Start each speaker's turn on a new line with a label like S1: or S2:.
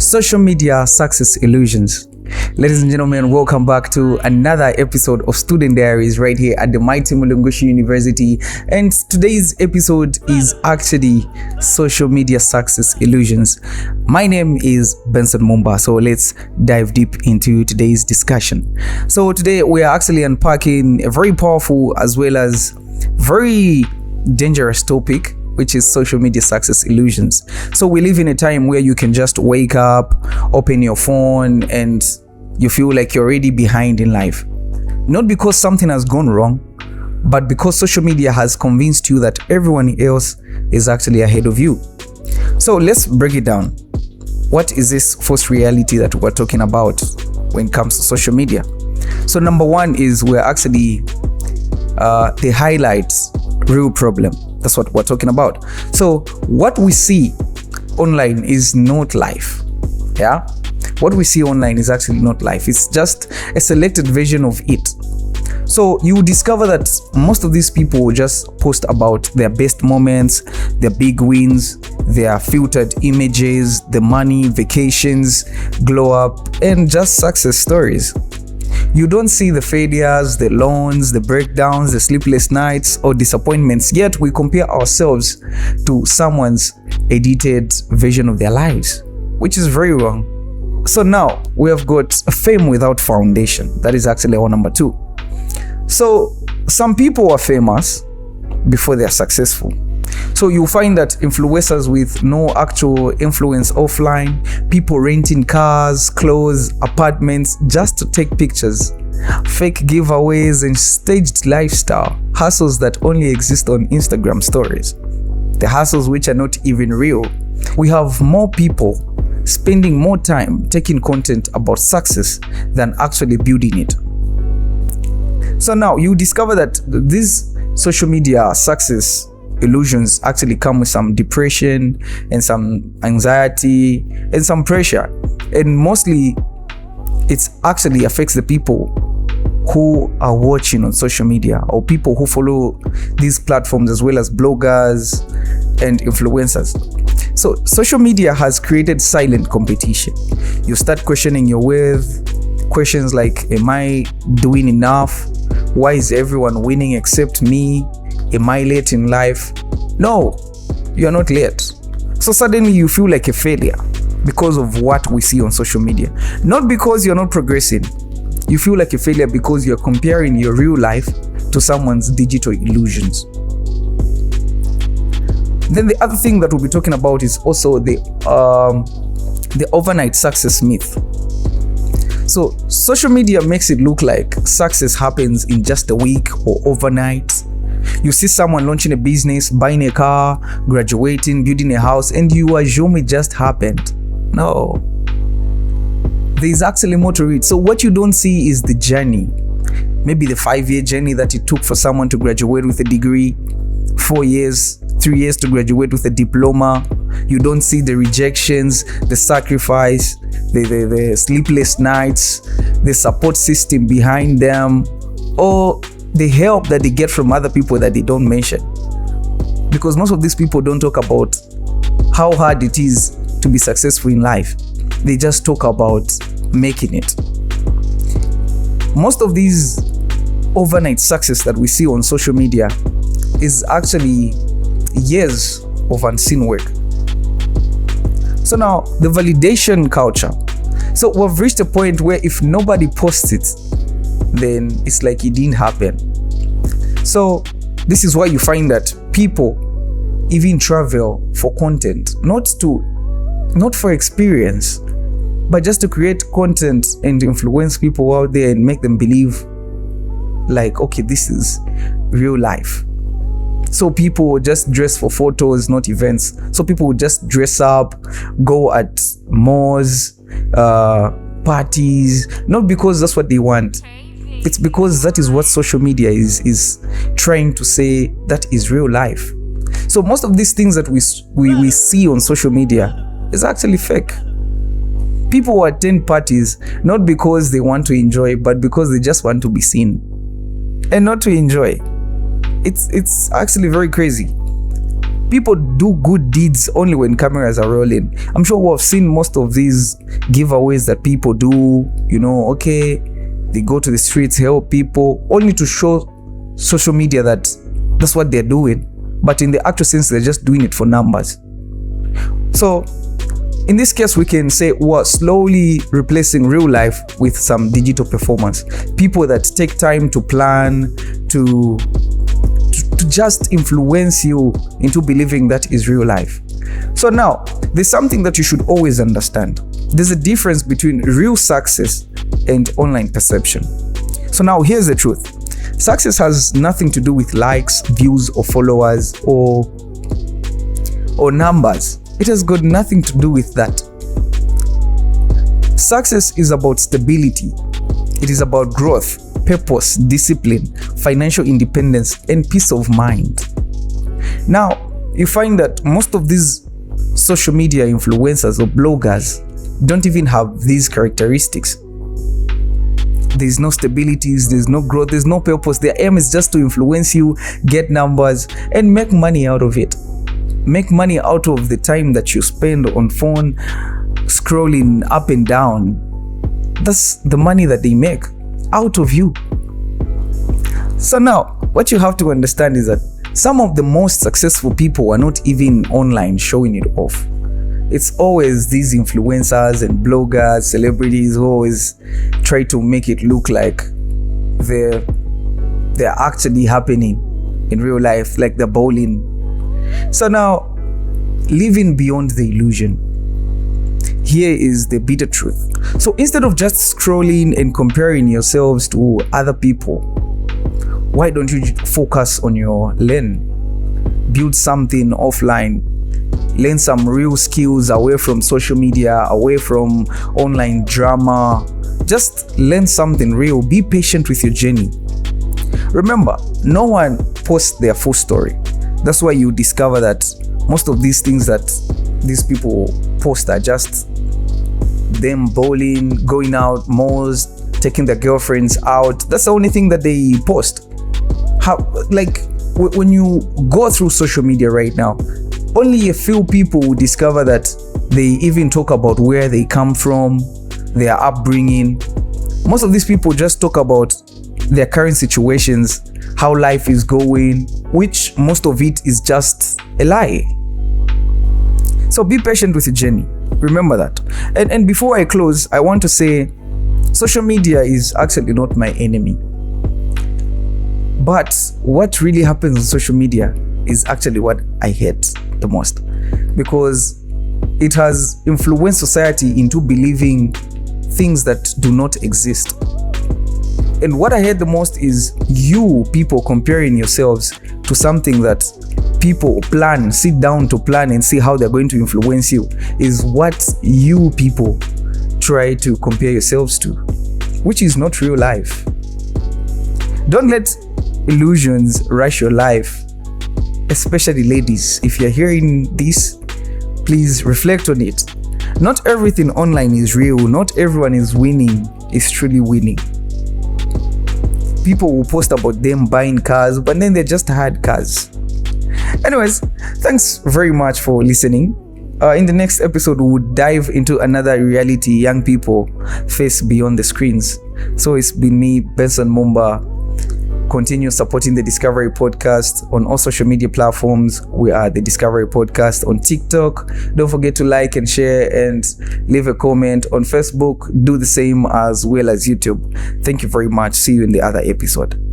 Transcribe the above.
S1: Social media success illusions. Ladies and gentlemen, welcome back to another episode of Student Diaries right here at the Mighty Mulungushi University. And today's episode is actually social media success illusions. My name is Benson Mumba, so let's dive deep into today's discussion. So today we are actually unpacking a very powerful as well as very dangerous topic, which is social media success illusions. So we live in a time where you can just wake up, open your phone, and you feel like you're already behind in life. Not because something has gone wrong, but because social media has convinced you that everyone else is actually ahead of you. So let's break it down. What is this false reality that we're talking about when it comes to social media? So number one is we're actually the highlights real problem. That's what we're talking about. So what we see online is not life. Yeah, what we see online is actually not life. It's just a selected version of it. So you discover that most of these people just post about their best moments, their big wins, their filtered images, the money, vacations, glow up, and just success stories. You don't see the failures, the loans, the breakdowns, the sleepless nights, or disappointments, yet we compare ourselves to someone's edited version of their lives, which is very wrong. So now we have got fame without foundation. That is actually our number two. So some people are famous before they are successful. So you'll find that influencers with no actual influence offline, people renting cars, clothes, apartments just to take pictures, fake giveaways and staged lifestyle, hustles that only exist on Instagram stories, the hustles which are not even real. We have more people spending more time taking content about success than actually building it. So now you discover that these social media success illusions actually come with some depression and some anxiety and some pressure, and mostly it actually affects the people who are watching on social media or people who follow these platforms as well as bloggers and influencers. So social media has created silent competition. You start questioning your worth, questions like, am I doing enough? Why is everyone winning except me? Am I late in life? No, you're not late. So suddenly you feel like a failure because of what we see on social media. Not because you're not progressing. You feel like a failure because you're comparing your real life to someone's digital illusions. Then the other thing that we'll be talking about is also the overnight success myth. So social media makes it look like success happens in just a week or overnight. You see someone launching a business, buying a car, graduating, building a house, and you assume it just happened. No. There's actually more to it. So what you don't see is the journey. Maybe the 5-year journey that it took for someone to graduate with a degree, 4 years, 3 years to graduate with a diploma. You don't see the rejections, the sacrifice, the sleepless nights, the support system behind them, or the help that they get from other people that they don't mention. Because most of these people don't talk about how hard it is to be successful in life. They just talk about making it. Most of these overnight success that we see on social media is actually years of unseen work. So now the validation culture. So we've reached a point where if nobody posts it, then it's like it didn't happen. So this is why you find that people even travel for content, not for experience, but just to create content and influence people out there and make them believe like, okay, this is real life. So people just dress for photos, not events. So people would just dress up, go at malls, parties, not because that's what they want. It's because that is what social media is trying to say that is real life. So most of these things that we see on social media is actually fake. People attend parties not because they want to enjoy, but because they just want to be seen and not to enjoy. It's actually very crazy. people do good deeds only when cameras are rolling. I'm sure we've seen most of these giveaways that people do, okay, they go to the streets, help people, only to show social media that that's what they're doing. But in the actual sense, they're just doing it for numbers. So in this case, we can say we're slowly replacing real life with some digital performance. People that take time to plan, to just influence you into believing that is real life. So now, there's something that you should always understand. There's a difference between real success and online perception. So now, here's the truth. Success has nothing to do with likes, views, or followers, or numbers. It has got nothing to do with that. Success is about stability. It is about growth, purpose, discipline, financial independence, and peace of mind. Now, you find that most of these social media influencers or bloggers don't even have these characteristics. There's no stabilities, there's no growth, there's no purpose. Their aim is just to influence you, get numbers, and make money out of it. Make money out of the time that you spend on phone, scrolling up and down. That's the money that they make out of you. So now, what you have to understand is that some of the most successful people are not even online showing it off. It's always these influencers and bloggers, celebrities who always try to make it look like they're actually happening in real life, like they're bowling. So now, living beyond the illusion. Here is the bitter truth. So instead of just scrolling and comparing yourselves to other people, why don't you focus on your lane? Build something offline. Learn some real skills away from social media, away from online drama. Just learn something real. Be patient with your journey. Remember, no one posts their full story. That's why you discover that most of these things that these people post are just them bowling, going out, malls, taking their girlfriends out. That's the only thing that they post. When you go through social media right now, only a few people will discover that they even talk about where they come from, their upbringing. Most of these people just talk about their current situations, how life is going, which most of it is just a lie. So be patient with your journey. Remember that. And before I close, I want to say social media is actually not my enemy. But what really happens on social media is actually what I hate the most, because it has influenced society into believing things that do not exist. And what I hate the most is you people comparing yourselves to something that people sit down to plan and see how they're going to influence you, is what you people try to compare yourselves to, which is not real life. Don't let illusions rush your life, especially ladies. If you're hearing this, please reflect on it. Not everything online is real. Not everyone is truly winning. People will post about them buying cars, but then they just had cars. Anyways, thanks very much for listening. In the next episode, we'll dive into another reality young people face beyond the screens. So it's been me, Benson Mumba. Continue supporting the Discovery Podcast on all social media platforms. We are the Discovery Podcast on TikTok. Don't forget to like and share and leave a comment on Facebook. Do the same as well as YouTube. Thank you very much. See you in the other episode.